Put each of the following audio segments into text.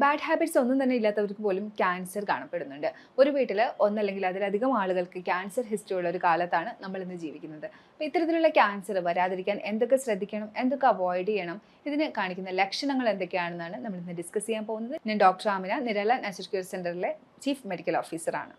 Bad habits ഒന്നും തന്നെ ഇല്ലാത്തവർക്ക് പോലും ക്യാൻസർ കാണപ്പെടുന്നുണ്ട്. ഒരു വീട്ടിൽ ഒന്നല്ലെങ്കിൽ അതിലധികം ആളുകൾക്ക് ക്യാൻസർ ഹിസ്റ്ററി ഉള്ള ഒരു കാലത്താണ് നമ്മൾ ഇന്ന് ജീവിക്കുന്നത്. അപ്പോൾ ഇത്തരത്തിലുള്ള ക്യാൻസർ വരാതിരിക്കാൻ എന്തൊക്കെ ശ്രദ്ധിക്കണം, എന്തൊക്കെ അവോയ്ഡ് ചെയ്യണം, ഇതിന് കാണിക്കുന്ന ലക്ഷണങ്ങൾ എന്തൊക്കെയാണെന്നാണ് നമ്മൾ ഇന്ന് ഡിസ്കസ് ചെയ്യാൻ പോകുന്നത്. ഞാൻ doctor Amina, Nirala natural cure സെൻ്ററിലെ ചീഫ് മെഡിക്കൽ ഓഫീസറാണ്.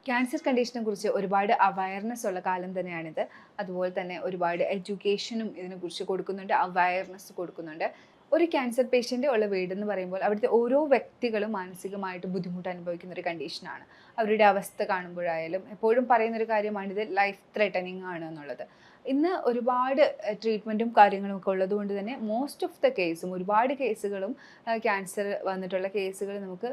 ക്യാൻസർ കണ്ടീഷനെ കുറിച്ച് ഒരുപാട് അവയർനെസ് ഉള്ള കാലം തന്നെയാണിത്. അതുപോലെ തന്നെ ഒരുപാട് എഡ്യൂക്കേഷനും ഇതിനെക്കുറിച്ച് കൊടുക്കുന്നുണ്ട്, അവയർനെസ് കൊടുക്കുന്നുണ്ട്. ഒരു ക്യാൻസർ പേഷ്യൻ്റ് ഉള്ള വീടെന്ന് പറയുമ്പോൾ അവിടുത്തെ ഓരോ വ്യക്തികളും മാനസികമായിട്ട് ബുദ്ധിമുട്ട് അനുഭവിക്കുന്ന ഒരു കണ്ടീഷനാണ്. അവരുടെ അവസ്ഥ കാണുമ്പോഴായാലും എപ്പോഴും പറയുന്നൊരു കാര്യമാണിത്, ലൈഫ് ത്രെട്ടനിങ് ആണ് എന്നുള്ളത്. ഇന്ന് ഒരുപാട് ട്രീറ്റ്മെൻറ്റും കാര്യങ്ങളും ഒക്കെ ഉള്ളതുകൊണ്ട് തന്നെ മോസ്റ്റ് ഓഫ് ദ കേസും ഒരുപാട് കേസുകളും ക്യാൻസർ വന്നിട്ടുള്ള കേസുകൾ നമുക്ക്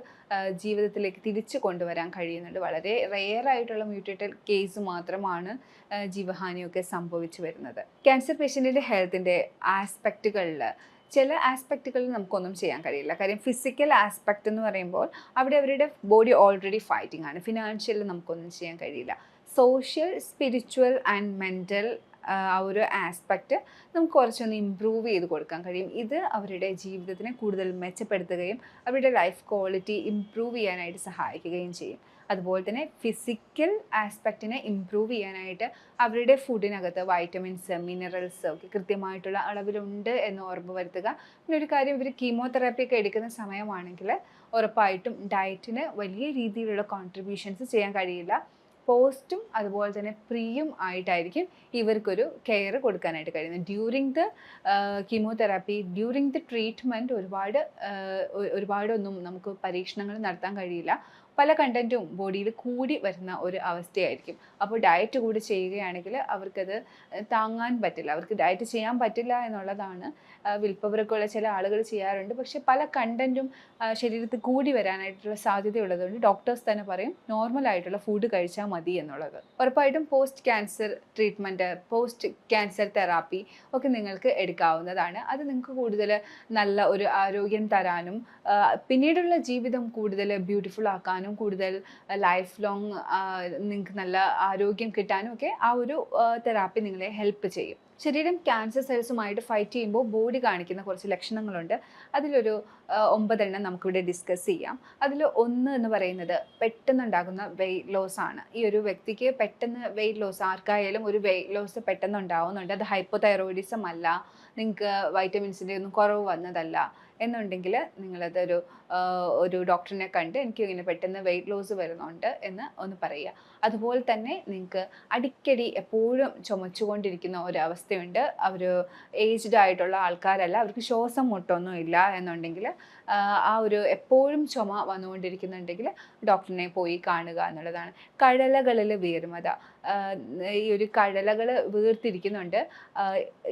ജീവിതത്തിലേക്ക് തിരിച്ചു കൊണ്ടുവരാൻ കഴിയുന്നുണ്ട്. വളരെ റെയർ ആയിട്ടുള്ള മ്യൂട്ടേറ്റഡ് കേസ് മാത്രമാണ് ജീവഹാനിയൊക്കെ സംഭവിച്ചു വരുന്നത്. ക്യാൻസർ പേഷ്യൻറ്റിൻ്റെ ഹെൽത്തിൻ്റെ ആസ്പെക്റ്റുകളിൽ ചില ആസ്പെക്റ്റുകളിൽ നമുക്കൊന്നും ചെയ്യാൻ കഴിയില്ല. കാര്യം ഫിസിക്കൽ ആസ്പെക്റ്റ് എന്ന് പറയുമ്പോൾ അവിടെ അവരുടെ ബോഡി ഓൾറെഡി ഫൈറ്റിംഗ് ആണ്. ഫിനാൻഷ്യലി നമുക്കൊന്നും ചെയ്യാൻ കഴിയില്ല. സോഷ്യൽ, സ്പിരിച്വൽ ആൻഡ് മെൻ്റൽ ആ ഒരു ആസ്പെക്റ്റ് നമുക്ക് കുറച്ചൊന്ന് ഇമ്പ്രൂവ് ചെയ്ത് കൊടുക്കാൻ കഴിയും. ഇത് അവരുടെ ജീവിതത്തിനെ കൂടുതൽ മെച്ചപ്പെടുത്തുകയും അവരുടെ ലൈഫ് ക്വാളിറ്റി ഇമ്പ്രൂവ് ചെയ്യാനായിട്ട് സഹായിക്കുകയും ചെയ്യും. അതുപോലെ തന്നെ ഫിസിക്കൽ ആസ്പെക്റ്റിനെ ഇമ്പ്രൂവ് ചെയ്യാനായിട്ട് അവരുടെ ഫുഡിനകത്ത് വൈറ്റമിൻസ്, മിനറൽസ് ഒക്കെ കൃത്യമായിട്ടുള്ള അളവിലുണ്ട് എന്ന് ഉറപ്പ് വരുത്തുക. പിന്നെ ഒരു കാര്യം, ഇവർ കീമോതെറാപ്പി ഒക്കെ എടുക്കുന്ന സമയമാണെങ്കിൽ ഉറപ്പായിട്ടും ഡയറ്റിന് വലിയ രീതിയിലുള്ള കോൺട്രിബ്യൂഷൻസ് ചെയ്യാൻ കഴിയില്ല. പോസ്റ്റും അതുപോലെ തന്നെ പ്രീയും ആയിട്ടായിരിക്കും ഇവർക്കൊരു കെയർ കൊടുക്കാനായിട്ട് കഴിയുന്നത്. During the chemotherapy, during the treatment ഒരുപാടൊന്നും നമുക്ക് പരീക്ഷണങ്ങൾ നടത്താൻ കഴിയില്ല. പല കണ്ടൻറ്റും ബോഡിയിൽ കൂടി വരുന്ന ഒരു അവസ്ഥയായിരിക്കും. അപ്പോൾ ഡയറ്റ് കൂടി ചെയ്യുകയാണെങ്കിൽ അവർക്കത് താങ്ങാൻ പറ്റില്ല. അവർക്ക് ഡയറ്റ് ചെയ്യാൻ പറ്റില്ല എന്നുള്ളതാണ്. വിൽ പവറൊക്കെ ഉള്ള ചില ആളുകൾ ചെയ്യാറുണ്ട്. പക്ഷേ പല കണ്ടൻറ്റും ശരീരത്തിൽ കൂടി വരാനായിട്ടുള്ള സാധ്യതയുള്ളതുകൊണ്ട് ഡോക്ടേഴ്സ് തന്നെ പറയും നോർമലായിട്ടുള്ള ഫുഡ് കഴിച്ചാൽ മതി എന്നുള്ളത്. ഉറപ്പായിട്ടും post cancer treatment, post cancer therapy ഒക്കെ നിങ്ങൾക്ക് എടുക്കാവുന്നതാണ്. അത് നിങ്ങൾക്ക് കൂടുതൽ നല്ല ഒരു ആരോഗ്യം തരാനും പിന്നീടുള്ള ജീവിതം കൂടുതൽ ബ്യൂട്ടിഫുൾ ആക്കാനും കൂടുതൽ ലൈഫ് ലോങ് നിങ്ങൾക്ക് നല്ല ആരോഗ്യം കിട്ടാനും ഒക്കെ ആ ഒരു തെറാപ്പി നിങ്ങളെ ഹെൽപ്പ് ചെയ്യും. ശരീരം ക്യാൻസർ സെൽസുമായിട്ട് ഫൈറ്റ് ചെയ്യുമ്പോൾ ബോഡി കാണിക്കുന്ന കുറച്ച് ലക്ഷണങ്ങളുണ്ട്. അതിലൊരു 9 എണ്ണം നമുക്കിവിടെ ഡിസ്കസ് ചെയ്യാം. അതിൽ ഒന്ന് എന്ന് പറയുന്നത് പെട്ടെന്നുണ്ടാകുന്ന വെയ്റ്റ് ലോസ് ആണ്. ഈ ഒരു വ്യക്തിക്ക് പെട്ടെന്ന് വെയ്റ്റ് ലോസ്, ആർക്കായാലും ഒരു വെയ്റ്റ് ലോസ് പെട്ടെന്ന് ഉണ്ടാവുന്നുണ്ട്. അത് ഹൈപ്പോതൈറോയിഡിസം അല്ല, നിങ്ങൾക്ക് വൈറ്റമിൻസിൻ്റെ ഒന്നും കുറവ് വന്നതല്ല എന്നുണ്ടെങ്കിൽ നിങ്ങളതൊരു ഒരു ഡോക്ടറിനെ കണ്ട് എനിക്ക് ഇങ്ങനെ പെട്ടെന്ന് വെയ്റ്റ് ലോസ് വരുന്നുണ്ട് എന്ന് ഒന്ന് പറയുക. അതുപോലെ തന്നെ നിങ്ങൾക്ക് അടിക്കടി എപ്പോഴും ചുമച്ചുകൊണ്ടിരിക്കുന്ന ഒരവസ്ഥയുണ്ട്. അവർ ഏജ്ഡ് ആയിട്ടുള്ള ആൾക്കാരല്ല, അവർക്ക് ശ്വാസം മുട്ടൊന്നും ഇല്ല എന്നുണ്ടെങ്കിൽ ആ ഒരു എപ്പോഴും ചുമ വന്നുകൊണ്ടിരിക്കുന്നുണ്ടെങ്കിൽ ഡോക്ടറിനെ പോയി കാണുക എന്നുള്ളതാണ്. കഴലകളിൽ വീർമത, ഈ ഒരു കഴലകൾ വീർത്തിരിക്കുന്നുണ്ട്,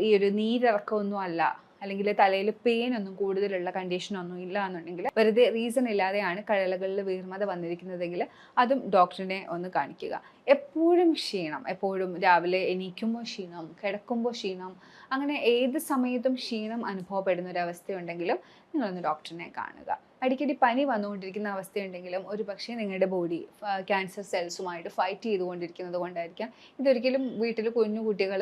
ഈ ഒരു നീരിറക്കമൊന്നും അല്ല, അല്ലെങ്കിൽ തലയിൽ പെയിൻ ഒന്നും കൂടുതലുള്ള കണ്ടീഷനൊന്നും ഇല്ല എന്നുണ്ടെങ്കിൽ, വെറുതെ റീസൺ ഇല്ലാതെയാണ് കഴലകളിൽ വീർമത വന്നിരിക്കുന്നതെങ്കിൽ അതും ഡോക്ടറിനെ ഒന്ന് കാണിക്കുക. എപ്പോഴും ക്ഷീണം, എപ്പോഴും രാവിലെ എണീക്കുമ്പോൾ ക്ഷീണം, കിടക്കുമ്പോൾ ക്ഷീണം, അങ്ങനെ ഏത് സമയത്തും ക്ഷീണം അനുഭവപ്പെടുന്ന ഒരവസ്ഥയുണ്ടെങ്കിലും നിങ്ങളൊന്ന് ഡോക്ടറിനെ കാണുക. അടിക്കടി പനി വന്നുകൊണ്ടിരിക്കുന്ന അവസ്ഥയുണ്ടെങ്കിലും ഒരു പക്ഷേ നിങ്ങളുടെ ബോഡി ക്യാൻസർ സെൽസുമായിട്ട് ഫൈറ്റ് ചെയ്തുകൊണ്ടിരിക്കുന്നത് കൊണ്ടായിരിക്കാം. ഇതൊരിക്കലും വീട്ടിൽ കുഞ്ഞു കുട്ടികൾ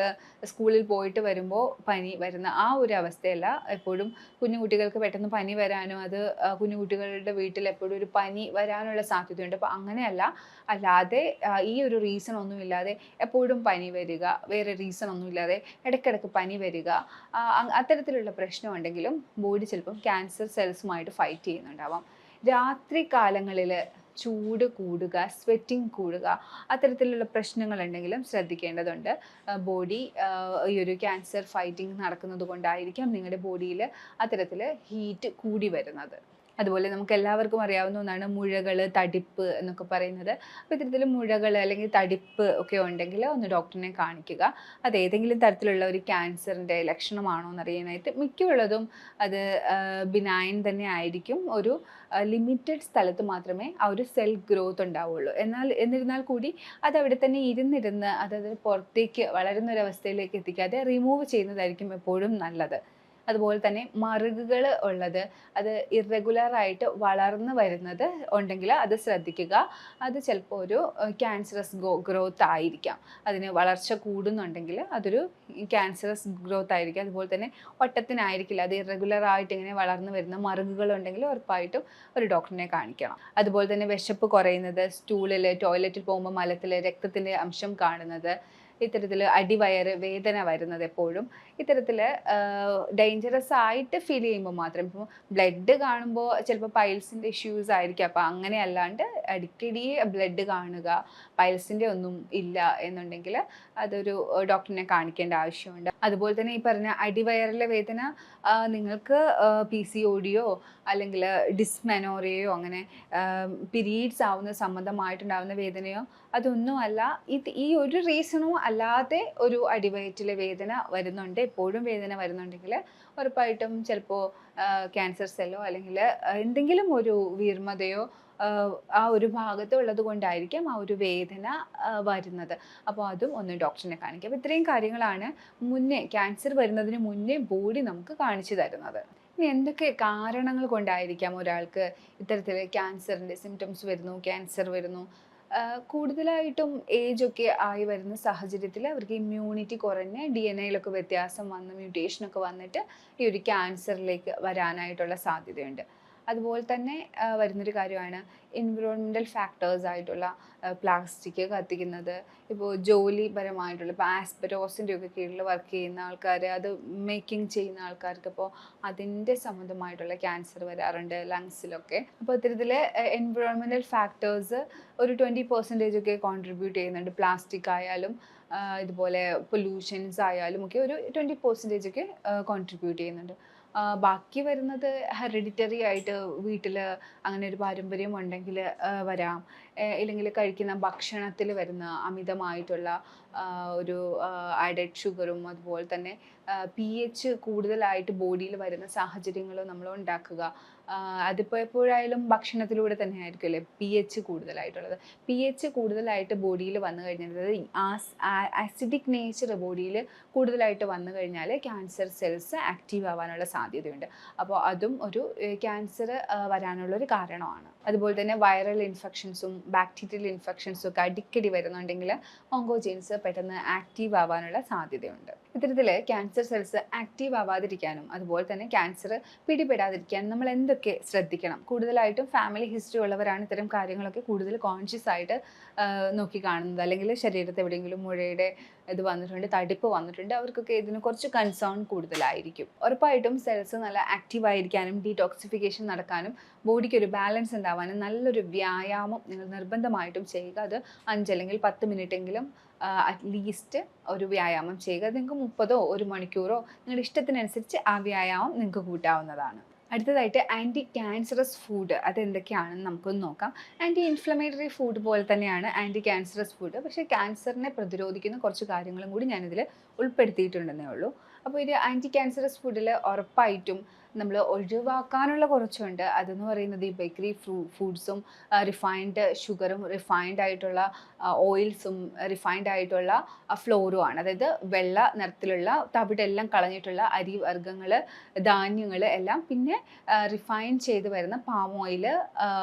സ്കൂളിൽ പോയിട്ട് വരുമ്പോൾ പനി വരുന്ന ആ ഒരു അവസ്ഥയല്ല. എപ്പോഴും കുഞ്ഞു കുട്ടികൾക്ക് പെട്ടെന്ന് പനി വരാനോ അത് കുഞ്ഞു കുട്ടികളുടെ വീട്ടിൽ എപ്പോഴും ഒരു പനി വരാനുള്ള സാധ്യതയുണ്ട്. അപ്പോൾ അങ്ങനെയല്ല, അല്ലാതെ ഈ ഒരു റീസൺ ഒന്നുമില്ലാതെ എപ്പോഴും പനി വരിക, വേറെ റീസൺ ഒന്നുമില്ലാതെ ഇടയ്ക്കിടയ്ക്ക് പനി വരിക, അത്തരത്തിലുള്ള പ്രശ്നമുണ്ടെങ്കിലും ബോഡി ചിലപ്പം ക്യാൻസർ സെൽസുമായിട്ട് ഫൈറ്റ് ചെയ്യുന്നുണ്ടാവാം. രാത്രി കാലങ്ങളിൽ ചൂട് കൂടുക, സ്വെറ്റിംഗ് കൂടുക, അത്തരത്തിലുള്ള പ്രശ്നങ്ങളുണ്ടെങ്കിലും ശ്രദ്ധിക്കേണ്ടതുണ്ട്. ബോഡി ഈ ഒരു ക്യാൻസർ ഫൈറ്റിംഗ് നടക്കുന്നത് കൊണ്ടായിരിക്കാം നിങ്ങളുടെ ബോഡിയിൽ അത്തരത്തിൽ ഹീറ്റ് കൂടി വരുന്നത്. അതുപോലെ നമുക്ക് എല്ലാവർക്കും അറിയാവുന്ന ഒന്നാണ് മുഴകൾ, തടിപ്പ് എന്നൊക്കെ പറയുന്നത്. അപ്പോൾ ഇത്തരത്തിൽ മുഴകൾ അല്ലെങ്കിൽ തടിപ്പ് ഒക്കെ ഉണ്ടെങ്കിൽ ഒന്ന് ഡോക്ടറിനെ കാണിക്കുക. അത് ഏതെങ്കിലും തരത്തിലുള്ള ഒരു ക്യാൻസറിൻ്റെ ലക്ഷണമാണോ എന്നറിയാനായിട്ട്. മിക്കുള്ളതും അത് ബിനൈൻ തന്നെ ആയിരിക്കും. ഒരു ലിമിറ്റഡ് സ്ഥലത്ത് മാത്രമേ ആ ഒരു സെൽ ഗ്രോത്ത് ഉണ്ടാവുള്ളൂ. എന്നിരുന്നാൽ കൂടി അത് അവിടെ തന്നെ ഇരുന്നിരുന്ന് അതത് പുറത്തേക്ക് വളരുന്നൊരവസ്ഥയിലേക്ക് എത്തിക്കാതെ റിമൂവ് ചെയ്യുന്നതായിരിക്കും എപ്പോഴും നല്ലത്. അതുപോലെ തന്നെ മറുകുകൾ ഉള്ളത്, അത് ഇറഗുലറായിട്ട് വളർന്നു വരുന്നത് ഉണ്ടെങ്കിൽ അത് ശ്രദ്ധിക്കുക. അത് ചിലപ്പോൾ ഒരു ക്യാൻസറസ് ഗ്രോത്ത് ആയിരിക്കാം. അതിന് വളർച്ച കൂടുന്നുണ്ടെങ്കിൽ അതൊരു ക്യാൻസറസ് ഗ്രോത്ത് ആയിരിക്കും. അതുപോലെ തന്നെ വട്ടത്തിനായിരിക്കില്ല, അത് ഇറഗുലറായിട്ട് ഇങ്ങനെ വളർന്നു വരുന്ന മറുകുകളുണ്ടെങ്കിൽ ഉറപ്പായിട്ടും ഒരു ഡോക്ടറിനെ കാണിക്കണം. അതുപോലെ തന്നെ വിശപ്പ് കുറയുന്നത്, സ്റ്റൂളിൽ ടോയ്ലറ്റിൽ പോകുമ്പോൾ മലത്തിൽ രക്തത്തിൻ്റെ അംശം കാണുന്നത്, ഇത്തരത്തിൽ അടിവയറ് വേദന വരുന്നത് എപ്പോഴും ഇത്തരത്തിൽ ഡേഞ്ചറസ് ആയിട്ട് ഫീൽ ചെയ്യുമ്പോൾ മാത്രം. ഇപ്പോൾ ബ്ലഡ് കാണുമ്പോൾ ചിലപ്പോൾ പൈൽസിൻ്റെ ഇഷ്യൂസ് ആയിരിക്കും. അപ്പോൾ അങ്ങനെ അല്ലാണ്ട് അടിക്കടി ബ്ലഡ് കാണുക, പൈൽസിൻ്റെ ഒന്നും ഇല്ല എന്നുണ്ടെങ്കിൽ അതൊരു ഡോക്ടറിനെ കാണിക്കേണ്ട ആവശ്യമുണ്ട്. അതുപോലെ തന്നെ ഈ പറഞ്ഞ അടിവയറിലെ വേദന നിങ്ങൾക്ക് PCOD അല്ലെങ്കിൽ ഡിസ്മെനോറിയയോ അങ്ങനെ പീരീഡ്സ് ആവുന്ന സംബന്ധമായിട്ടുണ്ടാകുന്ന വേദനയോ അതൊന്നുമല്ല. ഈ ഒരു റീസണും അല്ലാതെ ഒരു അടിവയറ്റിലെ വേദന വരുന്നുണ്ട്, എപ്പോഴും വേദന വരുന്നുണ്ടെങ്കിൽ ഉറപ്പായിട്ടും ചിലപ്പോൾ ക്യാൻസർ സെല്ലോ അല്ലെങ്കിൽ എന്തെങ്കിലും ഒരു വീർമതയോ ആ ഒരു ഭാഗത്ത് ഉള്ളത് കൊണ്ടായിരിക്കും ആ ഒരു വേദന വരുന്നത്. അപ്പോൾ അതും ഒന്ന് ഡോക്ടറിനെ കാണിക്കുക. അപ്പോൾ ഇത്രയും കാര്യങ്ങളാണ് ക്യാൻസർ വരുന്നതിന് മുന്നേ ബോഡി നമുക്ക് കാണിച്ചു തരുന്നത്. ഇനി എന്തൊക്കെ കാരണങ്ങൾ കൊണ്ടായിരിക്കാം ഒരാൾക്ക് ഇത്തരത്തിൽ ക്യാൻസറിൻ്റെ സിംറ്റംസ് വരുന്നു, ക്യാൻസർ വരുന്നു? കൂടുതലായിട്ടും ഏജൊക്കെ ആയി വരുന്ന സാഹചര്യത്തിൽ അവർക്ക് ഇമ്മ്യൂണിറ്റി കുറഞ്ഞ് DNA വ്യത്യാസം വന്ന് മ്യൂട്ടേഷനൊക്കെ വന്നിട്ട് ഈ ഒരു ക്യാൻസറിലേക്ക് വരാനായിട്ടുള്ള സാധ്യതയുണ്ട്. അതുപോലെ തന്നെ വരുന്നൊരു കാര്യമാണ് എൻവിറോൺമെൻറ്റൽ ഫാക്ടേഴ്സ് ആയിട്ടുള്ള പ്ലാസ്റ്റിക് കത്തിക്കുന്നത്. ഇപ്പോൾ ജോലിപരമായിട്ടുള്ള ഇപ്പോൾ ആസ്പെറ്റോസിൻ്റെ ഒക്കെ കീഴിൽ വർക്ക് ചെയ്യുന്ന ആൾക്കാർ, അത് മേക്കിംഗ് ചെയ്യുന്ന ആൾക്കാർക്ക് ഇപ്പോൾ അതിൻ്റെ സംബന്ധമായിട്ടുള്ള ക്യാൻസർ വരാറുണ്ട് ലങ്സിലൊക്കെ. അപ്പോൾ ഇത്തരത്തിൽ എൻവിറോൺമെൻറ്റൽ ഫാക്ടേഴ്സ് ഒരു 20% ഒക്കെ കോൺട്രിബ്യൂട്ട് ചെയ്യുന്നുണ്ട്. പ്ലാസ്റ്റിക് ആയാലും ഇതുപോലെ പൊല്യൂഷൻസ് ആയാലും ഒക്കെ ഒരു 20% ഒക്കെ കോൺട്രിബ്യൂട്ട് ചെയ്യുന്നുണ്ട്. ബാക്കി വരുന്നത് ഹെറിഡിറ്ററി ആയിട്ട് വീട്ടിൽ അങ്ങനെ ഒരു പാരമ്പര്യം ഉണ്ടെങ്കിൽ വരാം. ഇല്ലെങ്കിൽ കഴിക്കുന്ന ഭക്ഷണത്തിൽ വരുന്ന അമിതമായിട്ടുള്ള ഒരു ആഡഡ് ഷുഗറും അതുപോലെ തന്നെ pH കൂടുതലായിട്ട് ബോഡിയിൽ വരുന്ന സാഹചര്യങ്ങളും നമ്മൾ ഉണ്ടാക്കുക. അതിപ്പോൾ എപ്പോഴായാലും ഭക്ഷണത്തിലൂടെ തന്നെ ആയിരിക്കുമല്ലേ pH കൂടുതലായിട്ടുള്ളത്. pH കൂടുതലായിട്ട് ബോഡിയിൽ വന്നു കഴിഞ്ഞാൽ, അതായത് ആസിഡിക് നേച്ചർ ബോഡിയിൽ കൂടുതലായിട്ട് വന്നു കഴിഞ്ഞാൽ ക്യാൻസർ സെൽസ് ആക്റ്റീവ് ആവാനുള്ള സാധ്യതയുണ്ട്. അപ്പോൾ അതും ഒരു ക്യാൻസർ വരാനുള്ളൊരു കാരണമാണ്. അതുപോലെ തന്നെ വൈറൽ ഇൻഫെക്ഷൻസും ബാക്ടീരിയൽ ഇൻഫെക്ഷൻസും ഒക്കെ അടിക്കടി വരുന്നുണ്ടെങ്കിൽ ഓങ്കോജീൻസ് പെട്ടെന്ന് ആക്റ്റീവ് ആവാനുള്ള സാധ്യതയുണ്ട്. ഇത്തരത്തിൽ ക്യാൻസർ സെൽസ് ആക്റ്റീവ് ആവാതിരിക്കാനും അതുപോലെ തന്നെ ക്യാൻസർ പിടിപെടാതിരിക്കാനും നമ്മൾ എന്തൊക്കെ ശ്രദ്ധിക്കണം? കൂടുതലായിട്ടും ഫാമിലി ഹിസ്റ്ററി ഉള്ളവരാണ് ഇത്തരം കാര്യങ്ങളൊക്കെ കൂടുതൽ കോൺഷ്യസ് ആയിട്ട് നോക്കി കാണുന്നത്. അല്ലെങ്കിൽ ശരീരത്തിൽ എവിടെയെങ്കിലും മുഴയുടെ ഇത് വന്നിട്ടുണ്ട്, തടിപ്പ് വന്നിട്ടുണ്ട്, അവർക്കൊക്കെ ഇതിന് കുറച്ച് കൺസേൺ കൂടുതലായിരിക്കും. ഉറപ്പായിട്ടും സെൽസ് നല്ല ആക്റ്റീവ് ആയിരിക്കാനും ഡീടോക്സിഫിക്കേഷൻ നടക്കാനും ബോഡിക്ക് ഒരു ബാലൻസ് ഉണ്ടാവാനും നല്ലൊരു വ്യായാമം നിങ്ങൾ നിർബന്ധമായിട്ടും ചെയ്യുക. അത് 5 അല്ലെങ്കിൽ 10 മിനിറ്റെങ്കിലും അറ്റ്ലീസ്റ്റ് ഒരു വ്യായാമം ചെയ്യുക. നിങ്ങൾക്ക് 30 ഒരു മണിക്കൂറോ നിങ്ങളുടെ ഇഷ്ടത്തിനനുസരിച്ച് ആ വ്യായാമം നിങ്ങൾക്ക് കൂട്ടാവുന്നതാണ്. അടുത്തതായിട്ട് ആൻറ്റി ക്യാൻസറസ് ഫുഡ് അതെന്തൊക്കെയാണെന്ന് നമുക്കൊന്ന് നോക്കാം. ആൻറ്റി ഇൻഫ്ലമേറ്ററി ഫുഡ് പോലെ തന്നെയാണ് ആൻറ്റി ക്യാൻസറസ് ഫുഡ്. പക്ഷേ ക്യാൻസറിനെ പ്രതിരോധിക്കുന്ന കുറച്ച് കാര്യങ്ങളും കൂടി ഞാനിതിൽ ഉൾപ്പെടുത്തിയിട്ടുണ്ടെന്നേ ഉള്ളൂ. അപ്പോൾ ഇത് ആൻറ്റി ക്യാൻസറസ് ഫുഡിൽ ഉറപ്പായിട്ടും നമ്മൾ ഒഴിവാക്കാനുള്ള കുറച്ചുണ്ട്. അതെന്ന് പറയുന്നത് ഈ ബേക്കറി ഫുഡ്സും റിഫൈൻഡ് ഷുഗറും റിഫൈൻഡ് ആയിട്ടുള്ള ഓയിൽസും റിഫൈൻഡ് ആയിട്ടുള്ള ഫ്ലോറും ആണ്. അതായത് വെള്ള നിറത്തിലുള്ള തവിടെല്ലാം കളഞ്ഞിട്ടുള്ള അരി വർഗ്ഗങ്ങൾ, ധാന്യങ്ങൾ എല്ലാം, പിന്നെ റിഫൈൻ ചെയ്ത് വരുന്ന പാം ഓയിൽ,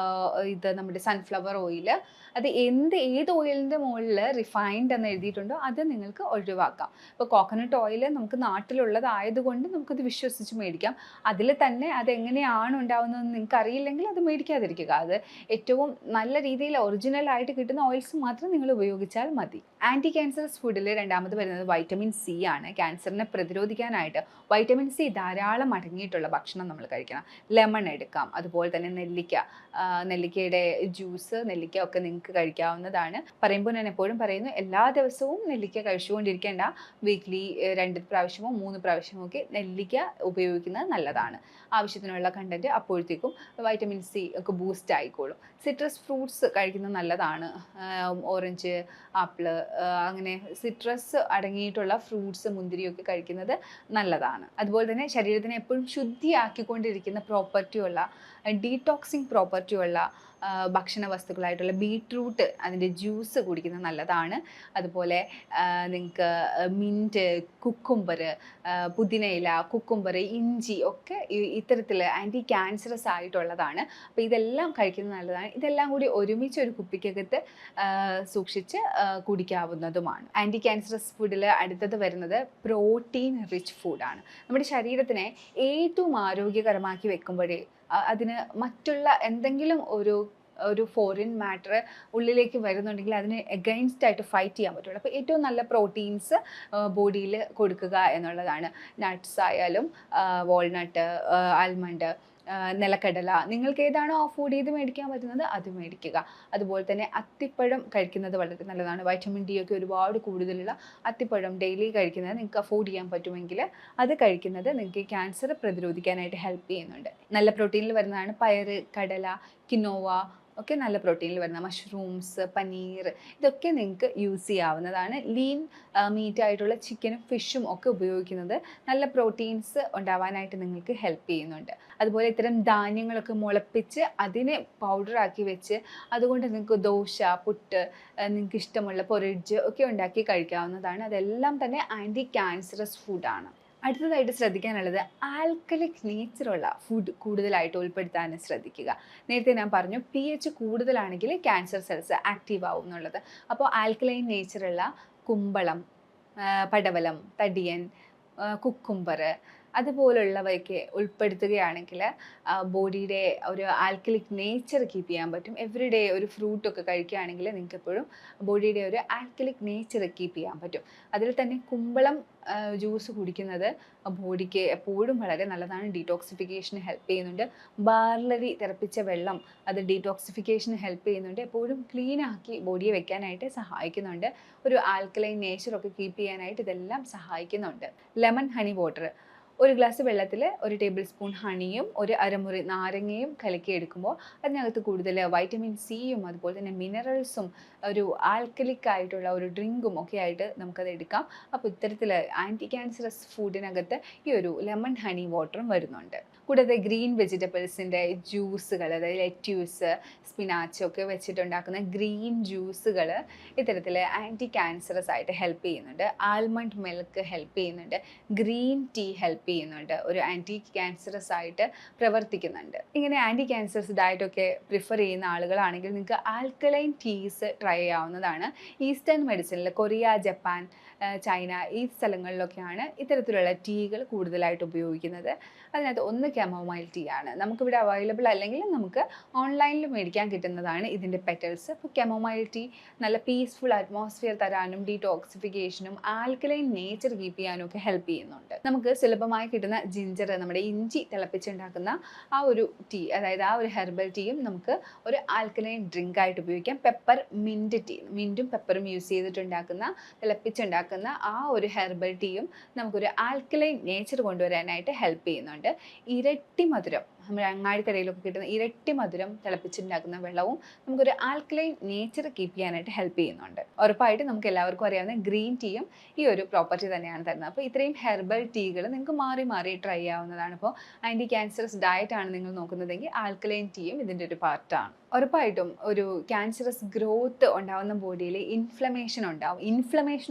ഇത് നമ്മുടെ സൺഫ്ലവർ ഓയിൽ, അത് ഏത് ഓയിലിൻ്റെ മുകളിൽ റിഫൈൻഡ് എന്ന് എഴുതിയിട്ടുണ്ടോ അത് നിങ്ങൾക്ക് ഒഴിവാക്കാം. ഇപ്പോൾ കോക്കനട്ട് ഓയിൽ നമുക്ക് നാട്ടിലുള്ളതായതുകൊണ്ട് നമുക്കത് വിശ്വസിച്ച് മേടിക്കാം. അതിൽ തന്നെ അതെങ്ങനെയാണ് ഉണ്ടാകുന്നതെന്ന് നിങ്ങൾക്ക് അറിയില്ലെങ്കിൽ അത് മേടിക്കാതിരിക്കുക. അത് ഏറ്റവും നല്ല രീതിയിൽ ഒറിജിനലായിട്ട് കിട്ടുന്ന ഓയിൽസ് മാത്രം നിങ്ങൾ ഉപയോഗിച്ചാൽ മതി. ആൻറ്റി ക്യാൻസറസ് ഫുഡിൽ രണ്ടാമത് വരുന്നത് വൈറ്റമിൻ സി ആണ്. ക്യാൻസറിനെ പ്രതിരോധിക്കാനായിട്ട് വൈറ്റമിൻ സി ധാരാളം അടങ്ങിയിട്ടുള്ള ഭക്ഷണം നമ്മൾ കഴിക്കണം. ലെമൺ എടുക്കാം, അതുപോലെ തന്നെ നെല്ലിക്കയുടെ ജ്യൂസ്, നെല്ലിക്ക ഒക്കെ നിങ്ങൾക്ക് കഴിക്കാവുന്നതാണ്. പറയുമ്പോൾ ഞാൻ എപ്പോഴും പറയുന്നു, എല്ലാ ദിവസവും നെല്ലിക്ക കഴിച്ചുകൊണ്ടിരിക്കേണ്ട. വീക്ക്ലി 2 പ്രാവശ്യമോ 3 പ്രാവശ്യമോ ഒക്കെ നെല്ലിക്ക ഉപയോഗിക്കുന്നത് നല്ലതാണ്. ആവശ്യത്തിനുള്ള കണ്ടന്റ് അപ്പോഴത്തേക്കും വൈറ്റമിൻ സി ഒക്കെ ബൂസ്റ്റ് ആയിക്കോളും. സിട്രസ് ഫ്രൂട്ട്സ് കഴിക്കുന്നത് നല്ലതാണ്. ഓറഞ്ച്, ആപ്പിള്, അങ്ങനെ സിട്രസ് അടങ്ങിയിട്ടുള്ള ഫ്രൂട്ട്സ്, മുന്തിരിയൊക്കെ കഴിക്കുന്നത് നല്ലതാണ്. അതുപോലെ തന്നെ ശരീരത്തിനെ എപ്പോഴും ശുദ്ധിയാക്കിക്കൊണ്ടിരിക്കുന്ന പ്രോപ്പർട്ടിയുള്ള, ഡീടോക്സിങ് പ്രോപ്പർട്ടിയുള്ള ഭക്ഷണ വസ്തുക്കളായിട്ടുള്ള ബീട്രൂട്ട് അതിൻ്റെ ജ്യൂസ് കുടിക്കുന്നത് നല്ലതാണ്. അതുപോലെ നിങ്ങൾക്ക് മിൻറ്റ്, കുക്കുംബർ, പുതിനയില, കുക്കുംബർ, ഇഞ്ചി ഒക്കെ ഇത്തരത്തിൽ ആൻറ്റി ക്യാൻസറസ് ആയിട്ടുള്ളതാണ്. അപ്പോൾ ഇതെല്ലാം കഴിക്കുന്നത് നല്ലതാണ്. ഇതെല്ലാം കൂടി ഒരുമിച്ച് ഒരു കുപ്പിക്കകത്ത് സൂക്ഷിച്ച് കുടിക്കാവുന്നതുമാണ്. ആൻറ്റി ക്യാൻസറസ് ഫുഡിൽ അടുത്തത് വരുന്നത് പ്രോട്ടീൻ റിച്ച് ഫുഡാണ്. നമ്മുടെ ശരീരത്തിനെ ഏറ്റവും ആരോഗ്യകരമാക്കി വെക്കുമ്പോഴേ അതിന് മറ്റുള്ള എന്തെങ്കിലും ഒരു ഫോറിൻ മാറ്റർ ഉള്ളിലേക്ക് വരുന്നുണ്ടെങ്കിൽ അതിന് എഗെയിൻസ്റ്റ് ആയിട്ട് ഫൈറ്റ് ചെയ്യാൻ പറ്റുള്ളൂ. അപ്പോൾ ഏറ്റവും നല്ല പ്രോട്ടീൻസ് ബോഡിയിൽ കൊടുക്കുക എന്നുള്ളതാണ്. നട്ട്സ് ആയാലും വാൾനട്ട്, ആൽമണ്ട്, നിലക്കടല, നിങ്ങൾക്ക് ഏതാണോ അഫോർഡ് ചെയ്ത് മേടിക്കാൻ പറ്റുന്നത് അത് മേടിക്കുക. അതുപോലെ തന്നെ അത്തിപ്പഴം കഴിക്കുന്നത് വളരെ നല്ലതാണ്. വൈറ്റമിൻ ഡി ഒക്കെ ഒരുപാട് കൂടുതലുള്ള അത്തിപ്പഴം ഡെയിലി കഴിക്കുന്നത് നിങ്ങൾക്ക് അഫോർഡ് ചെയ്യാൻ പറ്റുമെങ്കിൽ അത് കഴിക്കുന്നത് നിങ്ങൾക്ക് ക്യാൻസർ പ്രതിരോധിക്കാനായിട്ട് ഹെൽപ്പ് ചെയ്യുന്നുണ്ട്. നല്ല പ്രോട്ടീനിൽ വരുന്നതാണ് പയർ, കടല, കിനോവ ഒക്കെ നല്ല പ്രോട്ടീനിൽ വരുന്ന മഷ്റൂംസ്, പനീർ, ഇതൊക്കെ നിങ്ങൾക്ക് യൂസ് ചെയ്യാവുന്നതാണ്. ലീൻ മീറ്റ് ആയിട്ടുള്ള ചിക്കനും ഫിഷും ഒക്കെ ഉപയോഗിക്കുന്നത് നല്ല പ്രോട്ടീൻസ് ഉണ്ടാവാനായിട്ട് നിങ്ങൾക്ക് ഹെൽപ്പ് ചെയ്യുന്നുണ്ട്. അതുപോലെ ഇത്തരം ധാന്യങ്ങളൊക്കെ മുളപ്പിച്ച് അതിനെ പൗഡറാക്കി വെച്ച് അതുകൊണ്ട് നിങ്ങൾക്ക് ദോശ, പുട്ട്, നിങ്ങൾക്ക് ഇഷ്ടമുള്ള പൊറിഡ്ജ് ഒക്കെ ഉണ്ടാക്കി കഴിക്കാവുന്നതാണ്. അതെല്ലാം തന്നെ ആൻറ്റി ക്യാൻസറസ് ഫുഡാണ്. അടുത്തതായിട്ട് ശ്രദ്ധിക്കാനുള്ളത് ആൽക്കലിക് നേച്ചറുള്ള ഫുഡ് കൂടുതലായിട്ട് ഉൾപ്പെടുത്താൻ ശ്രദ്ധിക്കുക. നേരത്തെ ഞാൻ പറഞ്ഞു pH കൂടുതലാണെങ്കിൽ ക്യാൻസർ സെൽസ് ആക്റ്റീവ് ആവും എന്നുള്ളത്. അപ്പോൾ ആൽക്കലൈൻ നേച്ചറുള്ള കുമ്പളം, പടവലം, തടിയൻ, കുക്കുംബർ അതുപോലുള്ളവയൊക്കെ ഉൾപ്പെടുത്തുകയാണെങ്കിൽ ബോഡിയുടെ ഒരു ആൽക്കലിക് നേച്ചർ കീപ്പ് ചെയ്യാൻ പറ്റും. എവറി ഡേ ഒരു ഫ്രൂട്ടൊക്കെ കഴിക്കുകയാണെങ്കിൽ നിങ്ങൾക്ക് എപ്പോഴും ബോഡിയുടെ ഒരു ആൽക്കലിക് നേച്ചർ കീപ്പ് ചെയ്യാൻ പറ്റും. അതിൽ തന്നെ കുമ്പളം ജ്യൂസ് കുടിക്കുന്നത് ബോഡിക്ക് എപ്പോഴും വളരെ നല്ലതാണ്. ഡീടോക്സിഫിക്കേഷന് ഹെൽപ്പ് ചെയ്യുന്നുണ്ട്. ബാർലറി തിളപ്പിച്ച വെള്ളം അത് ഡീടോക്സിഫിക്കേഷന് ഹെൽപ്പ് ചെയ്യുന്നുണ്ട്. എപ്പോഴും ക്ലീൻ ആക്കി ബോഡിയെ വെക്കാനായിട്ട് സഹായിക്കുന്നുണ്ട്. ഒരു ആൽക്കലൈൻ നേച്ചറൊക്കെ കീപ്പ് ചെയ്യാനായിട്ട് ഇതെല്ലാം സഹായിക്കുന്നുണ്ട്. ലെമൺ ഹണി വാട്ടർ, ഒരു ഗ്ലാസ് വെള്ളത്തിൽ 1 ടേബിൾ സ്പൂൺ ഹണിയും 1 അരമുറി നാരങ്ങയും കലക്കി എടുക്കുമ്പോൾ അതിനകത്ത് കൂടുതൽ വൈറ്റമിൻ സിയും അതുപോലെ തന്നെ മിനറൽസും ഒരു ആൽക്കലിക് ആയിട്ടുള്ള ഒരു ഡ്രിങ്കും ഒക്കെ ആയിട്ട് നമുക്കത് എടുക്കാം. അപ്പോൾ ഇത്തരത്തിൽ ആൻറ്റി ക്യാൻസറസ് ഫുഡിനകത്ത് ഈ ഒരു ലെമൺ ഹണി വാട്ടറും വരുന്നുണ്ട്. കൂടാതെ ഗ്രീൻ വെജിറ്റബിൾസിൻ്റെ ജ്യൂസുകൾ, അതായത് ലെറ്റ്യൂസ്, സ്പിനാച്ച് ഒക്കെ വെച്ചിട്ടുണ്ടാക്കുന്ന ഗ്രീൻ ജ്യൂസുകൾ ഇത്തരത്തിൽ ആൻറ്റി ക്യാൻസറസ് ആയിട്ട് ഹെൽപ്പ് ചെയ്യുന്നുണ്ട്. ആൽമണ്ട് മിൽക്ക് ഹെൽപ്പ് ചെയ്യുന്നുണ്ട്. ഗ്രീൻ ടീ ഹെൽപ്പ് ചെയ്യുന്നുണ്ട്. ഒരു ആൻറ്റി ക്യാൻസറസ് ആയിട്ട് പ്രവർത്തിക്കുന്നുണ്ട്. ഇങ്ങനെ ആൻറ്റി ക്യാൻസറസ് ഡയറ്റൊക്കെ പ്രിഫർ ചെയ്യുന്ന ആളുകളാണെങ്കിൽ നിങ്ങൾക്ക് ആൽക്കലൈൻ ടീസ് ട്രൈ ചെയ്യാവുന്നതാണ്. ഈസ്റ്റേൺ മെഡിസിനിൽ കൊറിയ, ജപ്പാൻ, ചൈന ഈ സ്ഥലങ്ങളിലൊക്കെയാണ് ഇത്തരത്തിലുള്ള ടീകൾ കൂടുതലായിട്ട് ഉപയോഗിക്കുന്നത്. അതിനകത്ത് ഒന്ന് കെമോമൈൽ ടീ ആണ്. നമുക്കിവിടെ അവൈലബിൾ അല്ലെങ്കിൽ നമുക്ക് ഓൺലൈനിൽ മേടിക്കാൻ കിട്ടുന്നതാണ് ഇതിൻ്റെ പെറ്റൽസ്. അപ്പോൾ കെമോമൈൽ ടീ നല്ല പീസ്ഫുൾ അറ്റ്മോസ്ഫിയർ തരാനും ഡീടോക്സിഫിക്കേഷനും ആൽക്കലൈൻ നേച്ചർ കീപ്പ് ചെയ്യാനും ഒക്കെ ഹെൽപ്പ് ചെയ്യുന്നുണ്ട്. നമുക്ക് സുലഭമായി കിട്ടുന്ന ജിഞ്ചർ, നമ്മുടെ ഇഞ്ചി തിളപ്പിച്ചുണ്ടാക്കുന്ന ആ ഒരു ടീ, അതായത് ആ ഒരു ഹെർബൽ ടീയും നമുക്ക് ഒരു ആൽക്കലൈൻ ഡ്രിങ്ക് ആയിട്ട് ഉപയോഗിക്കാം. പെപ്പർ മിൻറ്റ് ടീ, മിൻറ്റും പെപ്പറും യൂസ് ചെയ്തിട്ടുണ്ടാക്കുന്ന തിളപ്പിച്ചുണ്ടാക്കുന്ന ആ ഒരു ഹെർബൽ ടീയും നമുക്കൊരു ആൽക്കലൈൻ നേച്ചർ കൊണ്ടുവരാനായിട്ട് ഹെൽപ്പ് ചെയ്യുന്നുണ്ട്. ഇരട്ടി മധുരം, നമ്മുടെ അങ്ങാടിക്കടയിലൊക്കെ കിട്ടുന്ന ഇരട്ടി മധുരം തിളപ്പിച്ചുണ്ടാക്കുന്ന വെള്ളവും നമുക്കൊരു ആൽക്കലൈൻ നേച്ചർ കീപ്പ് ചെയ്യാനായിട്ട് ഹെൽപ്പ് ചെയ്യുന്നുണ്ട്. ഉറപ്പായിട്ട് നമുക്ക് എല്ലാവർക്കും അറിയാവുന്ന ഗ്രീൻ ടീയും ഈ ഒരു പ്രോപ്പർട്ടി തന്നെയാണ് തരുന്നത്. അപ്പോൾ ഇത്രയും ഹെർബൽ ടീകൾ നിങ്ങൾക്ക് മാറി മാറി ട്രൈ ചെയ്യാവുന്നതാണ്. അപ്പോൾ ആൻറ്റി ക്യാൻസറസ് ഡയറ്റ് ആണ് നിങ്ങൾ നോക്കുന്നതെങ്കിൽ ആൽക്കലൈൻ ടീയും ഇതിൻ്റെ ഒരു പാർട്ടാണ്. ഉറപ്പായിട്ടും ഒരു ക്യാൻസറസ് ഗ്രോത്ത് ഉണ്ടാകുന്ന ബോഡിയിൽ ഇൻഫ്ലമേഷൻ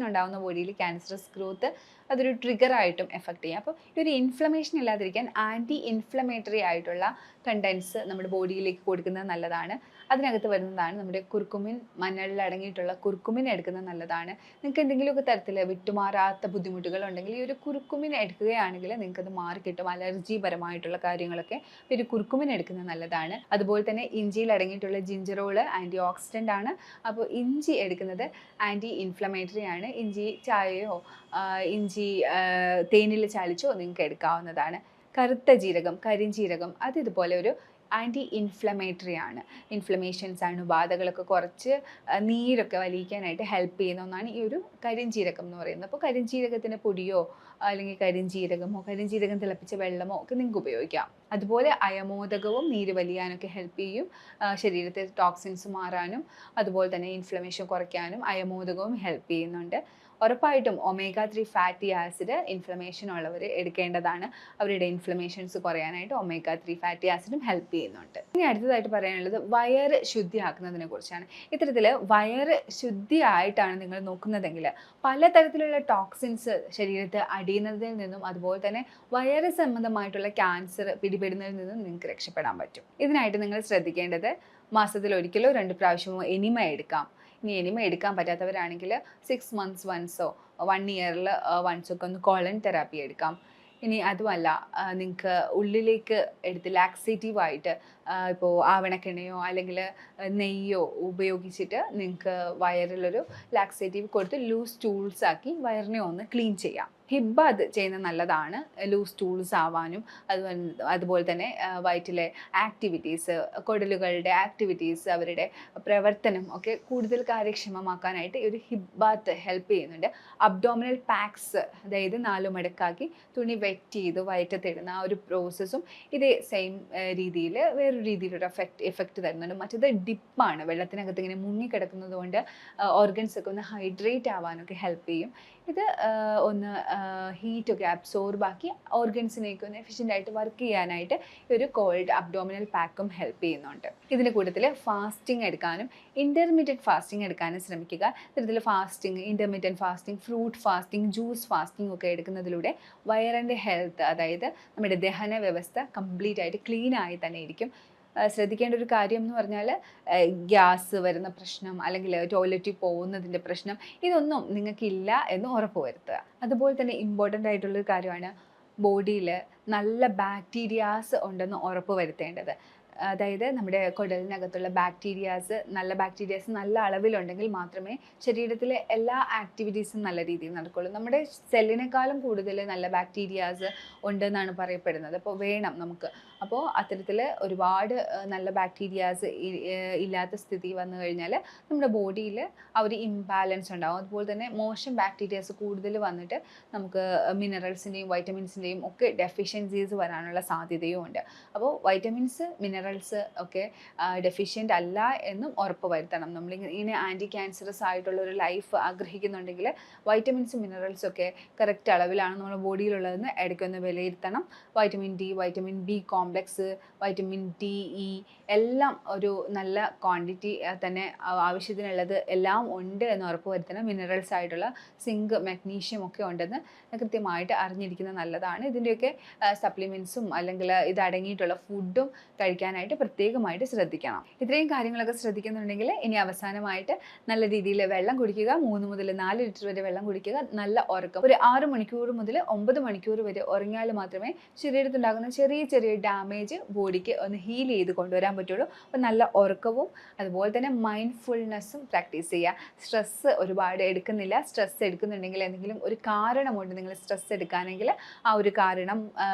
ഉണ്ടാകുന്ന ബോഡിയിൽ ക്യാൻസറസ് ഗ്രോത്ത് അതൊരു ട്രിഗറായിട്ടും എഫക്റ്റ് ചെയ്യും. അപ്പോൾ ഈ ഒരു ഇൻഫ്ലമേഷൻ ഇല്ലാതിരിക്കാൻ ആൻറ്റി ഇൻഫ്ലമേറ്ററി ആയിട്ടുള്ള കണ്ടൻസ് നമ്മുടെ ബോഡിയിലേക്ക് കൊടുക്കുന്നത് നല്ലതാണ്. അതിനകത്ത് വരുന്നതാണ് നമ്മുടെ കുർക്കുമിൻ. മഞ്ഞളിൽ അടങ്ങിയിട്ടുള്ള കുർക്കുമിൻ എടുക്കുന്നത് നല്ലതാണ്. നിങ്ങൾക്ക് എന്തെങ്കിലുമൊക്കെ തരത്തിൽ വിട്ടുമാറാത്ത ബുദ്ധിമുട്ടുകൾ ഉണ്ടെങ്കിൽ ഈ ഒരു കുർക്കുമിൻ എടുക്കുകയാണെങ്കിൽ നിങ്ങൾക്കത് മാറിക്കിട്ടും. അലർജി പരമായിട്ടുള്ള കാര്യങ്ങളൊക്കെ ഒരു കുർക്കുമിൻ എടുക്കുന്നത് നല്ലതാണ്. അതുപോലെ തന്നെ ഇഞ്ചിയിൽ അടങ്ങിയിട്ടുള്ള ജിഞ്ചറോൾ ആൻറ്റി ഓക്സിഡൻ്റ് ആണ്. അപ്പോൾ ഇഞ്ചി എടുക്കുന്നത് ആൻറ്റി ഇൻഫ്ലമേറ്ററി ആണ്. ഇഞ്ചി ചായയോ ഇഞ്ചി തേനിൽ ചാലിച്ചോ നിങ്ങൾക്ക് എടുക്കാവുന്നതാണ്. കറുത്ത ജീരകം, കരിഞ്ജീരകം അത് ഇതുപോലെ ഒരു ആൻറ്റി ഇൻഫ്ലമേറ്ററി ആണ്. ഇൻഫ്ലമേഷൻസ്, അണുബാധകളൊക്കെ കുറച്ച് നീരൊക്കെ വലിക്കാനായിട്ട് ഹെൽപ്പ് ചെയ്യുന്ന ഒന്നാണ് ഈ ഒരു കരിഞ്ജീരകം എന്ന് പറയുന്നത്. അപ്പോൾ കരിഞ്ജീരകത്തിൻ്റെ പൊടിയോ അല്ലെങ്കിൽ കരിഞ്ജീരകം തിളപ്പിച്ച വെള്ളമോ ഒക്കെ നിങ്ങൾക്ക് ഉപയോഗിക്കാം. അതുപോലെ അയമോദകവും നീര് വലിയാനൊക്കെ ഹെൽപ്പ് ചെയ്യും. ശരീരത്തെ ടോക്സിൻസ് മാറാനും അതുപോലെ തന്നെ ഇൻഫ്ലമേഷൻ കുറയ്ക്കാനും അയമോദകവും ഹെൽപ്പ് ചെയ്യുന്നുണ്ട്. ഉറപ്പായിട്ടും ഒമേഗ 3 ഫാറ്റി ആസിഡ് ഇൻഫ്ലമേഷൻ ഉള്ളവർ എടുക്കേണ്ടതാണ്. അവരുടെ ഇൻഫ്ലമേഷൻസ് കുറയാനായിട്ട് ഒമേഗ 3 ഫാറ്റി ആസിഡും ഹെൽപ്പ് ചെയ്യുന്നുണ്ട്. ഇനി അടുത്തതായിട്ട് പറയാനുള്ളത് വയറ് ശുദ്ധിയാക്കുന്നതിനെ കുറിച്ചാണ്. ഇത്തരത്തിൽ വയറ് ശുദ്ധിയായിട്ടാണ് നിങ്ങൾ നോക്കുന്നതെങ്കിൽ പലതരത്തിലുള്ള ടോക്സിൻസ് ശരീരത്തെ അടിയുന്നതിൽ നിന്നും അതുപോലെ തന്നെ വയറ് സംബന്ധമായിട്ടുള്ള ക്യാൻസർ പിടിപെടുന്നതിൽ നിന്നും നിങ്ങൾക്ക് രക്ഷപ്പെടാൻ പറ്റും. ഇതിനായിട്ട് നിങ്ങൾ ശ്രദ്ധിക്കേണ്ടത് മാസത്തിൽ ഒരിക്കലോ 2 പ്രാവശ്യമോ എനിമ എടുക്കാം. ഇനി എനിമ എടുക്കാൻ പറ്റാത്തവരാണെങ്കിൽ 6 months വൺസോ 1 ഇയറിൽ വൺസൊക്കെ ഒന്ന് കോളൻ തെറാപ്പി എടുക്കാം. ഇനി അതുമല്ല നിങ്ങൾക്ക് ഉള്ളിലേക്ക് എടുത്ത് ലാക്സേറ്റീവായിട്ട് ഇപ്പോൾ ആവണക്കെണ്ണയോ അല്ലെങ്കിൽ നെയ്യോ ഉപയോഗിച്ചിട്ട് നിങ്ങൾക്ക് വയറിലൊരു ലാക്സേറ്റീവ് കൊടുത്ത് ലൂസ് ടൂൾസ് ആക്കി വയറിനെ ഒന്ന് ക്ലീൻ ചെയ്യാം. ഹിബ് അത് ചെയ്യുന്നത് നല്ലതാണ്, ലൂസ് ടൂൾസ് ആവാനും അതുപോലെ തന്നെ വയറ്റിലെ ആക്ടിവിറ്റീസ്, കുടലുകളുടെ ആക്ടിവിറ്റീസ്, അവരുടെ പ്രവർത്തനം ഒക്കെ കൂടുതൽ കാര്യക്ഷമമാക്കാനായിട്ട് ഈ ഒരു ഹിബ് ബാത്ത് ഹെൽപ്പ് ചെയ്യുന്നുണ്ട്. അബ്ഡോമിനൽ പാക്സ്, അതായത് 4 മടക്കാക്കി തുണി വെറ്റ് ചെയ്ത് വയറ്റത്തിടുന്ന ആ ഒരു പ്രോസസ്സും ഇതേ സെയിം രീതിയിൽ വേറൊരു രീതിയിലൊരു എഫക്റ്റ് തരുന്നുണ്ട്. മറ്റേത് ഡിപ്പാണ്, വെള്ളത്തിനകത്ത് ഇങ്ങനെ മുങ്ങിക്കിടക്കുന്നത് കൊണ്ട് ഓർഗൻസ് ഒക്കെ ഒന്ന് ഹൈഡ്രേറ്റ് ആവാനൊക്കെ ഹെൽപ്പ് ചെയ്യും. ഇത് ഒന്ന് ഹീറ്റൊക്കെ അബ്സോർബ് ആക്കി ഓർഗൻസിനേക്ക് ഒന്ന് എഫിഷ്യൻ്റ് ആയിട്ട് വർക്ക് ചെയ്യാനായിട്ട് ഒരു കോൾഡ് അബ്ഡോമിനൽ പാക്കും ഹെൽപ്പ് ചെയ്യുന്നുണ്ട്. ഇതിൻ്റെ കൂട്ടത്തിൽ ഫാസ്റ്റിംഗ് എടുക്കാനും ഇൻ്റർമീഡിയറ്റ് ഫാസ്റ്റിംഗ് എടുക്കാനും ശ്രമിക്കുക. ഇത്തരത്തിൽ fasting, intermediate fasting, fruit fasting, juice fasting ഒക്കെ എടുക്കുന്നതിലൂടെ വയറിൻ്റെ ഹെൽത്ത്, അതായത് നമ്മുടെ ദഹന വ്യവസ്ഥ കംപ്ലീറ്റ് ആയിട്ട് ക്ലീൻ ആയി തന്നെ ഇരിക്കും. ശ്രദ്ധിക്കേണ്ട ഒരു കാര്യം എന്ന് പറഞ്ഞാൽ ഗ്യാസ് വരുന്ന പ്രശ്നം അല്ലെങ്കിൽ ടോയ്ലറ്റിൽ പോകുന്നതിൻ്റെ പ്രശ്നം ഇതൊന്നും നിങ്ങൾക്കില്ല എന്ന് ഉറപ്പ് വരുത്തുക. അതുപോലെ തന്നെ ഇമ്പോർട്ടൻ്റ് ആയിട്ടുള്ളൊരു കാര്യമാണ് ബോഡിയിൽ നല്ല ബാക്ടീരിയാസ് ഉണ്ടെന്ന് ഉറപ്പ് വരുത്തേണ്ടത്. അതായത് നമ്മുടെ കുടലിനകത്തുള്ള നല്ല ബാക്ടീരിയാസ് നല്ല അളവിലുണ്ടെങ്കിൽ മാത്രമേ ശരീരത്തിലെ എല്ലാ ആക്ടിവിറ്റീസും നല്ല രീതിയിൽ നടക്കുകയുള്ളൂ. നമ്മുടെ സെല്ലിനേക്കാളും കൂടുതൽ നല്ല ബാക്ടീരിയാസ് ഉണ്ടെന്നാണ് പറയപ്പെടുന്നത്. അപ്പോൾ വേണം നമുക്ക്. അപ്പോൾ അത്തരത്തിൽ ഒരുപാട് നല്ല ബാക്ടീരിയാസ് ഇല്ലാത്ത സ്ഥിതി വന്നു കഴിഞ്ഞാൽ നമ്മുടെ ബോഡിയിൽ ആ ഒരു ഇംബാലൻസ് ഉണ്ടാകും. അതുപോലെ തന്നെ മോശം ബാക്ടീരിയാസ് കൂടുതൽ വന്നിട്ട് നമുക്ക് മിനറൽസിൻ്റെയും വൈറ്റമിൻസിൻ്റെയും ഒക്കെ ഡെഫിഷ്യൻസീസ് വരാനുള്ള സാധ്യതയും ഉണ്ട്. അപ്പോൾ വൈറ്റമിൻസ്, മിനറൽസ് ഒക്കെ ഡെഫിഷ്യൻ്റ് അല്ല എന്നും ഉറപ്പ് വരുത്തണം. നമ്മളിങ്ങനെ ആൻറ്റി ക്യാൻസറസ് ആയിട്ടുള്ള ഒരു ലൈഫ് ആഗ്രഹിക്കുന്നുണ്ടെങ്കിൽ വൈറ്റമിൻസും മിനറൽസും ഒക്കെ കറക്റ്റ് അളവിലാണ് നമ്മുടെ ബോഡിയിലുള്ളതെന്ന് ഇടയ്ക്കൊന്ന് വിലയിരുത്തണം. Vitamin D, vitamin B complex, vitamin D, E എല്ലാം ഒരു നല്ല ക്വാണ്ടിറ്റി തന്നെ ആവശ്യത്തിനുള്ളത് എല്ലാം ഉണ്ട് എന്ന് ഉറപ്പ് വരുത്തണം. മിനറൽസ് ആയിട്ടുള്ള സിങ്ക്, മഗ്നീഷ്യം ഒക്കെ ഉണ്ടെന്ന് കൃത്യമായിട്ട് അറിഞ്ഞിരിക്കുന്നത് നല്ലതാണ്. ഇതിൻ്റെയൊക്കെ സപ്ലിമെൻറ്റ്സും അല്ലെങ്കിൽ ഇത് അടങ്ങിയിട്ടുള്ള ഫുഡും കഴിക്കാനായിട്ട് പ്രത്യേകമായിട്ട് ശ്രദ്ധിക്കണം. ഇത്രയും കാര്യങ്ങളൊക്കെ ശ്രദ്ധിക്കുന്നുണ്ടെങ്കിൽ ഇനി അവസാനമായിട്ട് നല്ല രീതിയിൽ വെള്ളം കുടിക്കുക. 3 മുതൽ 4 ലിറ്റർ വരെ വെള്ളം കുടിക്കുക. നല്ല ഉറക്കം, ഒരു 6 മണിക്കൂർ മുതൽ 9 മണിക്കൂർ വരെ ഉറങ്ങിയാൽ മാത്രമേ ശരീരത്തുണ്ടാകുന്ന ചെറിയ ചെറിയ ഡാമേജ് ബോഡിക്ക് ഒന്ന് ഹീൽ ചെയ്ത് കൊണ്ടുവരാൻ പറ്റുള്ളൂ. അപ്പോൾ നല്ല ഉറക്കവും അതുപോലെ തന്നെ മൈൻഡ്ഫുൾനെസ്സും പ്രാക്ടീസ് ചെയ്യുക. സ്ട്രെസ്സ് ഒരുപാട് എടുക്കുന്നില്ല. സ്ട്രെസ് എടുക്കുന്നുണ്ടെങ്കിൽ എന്തെങ്കിലും ഒരു കാരണമുണ്ട് നിങ്ങൾ സ്ട്രെസ് എടുക്കാനെങ്കിൽ ആ ഒരു കാരണം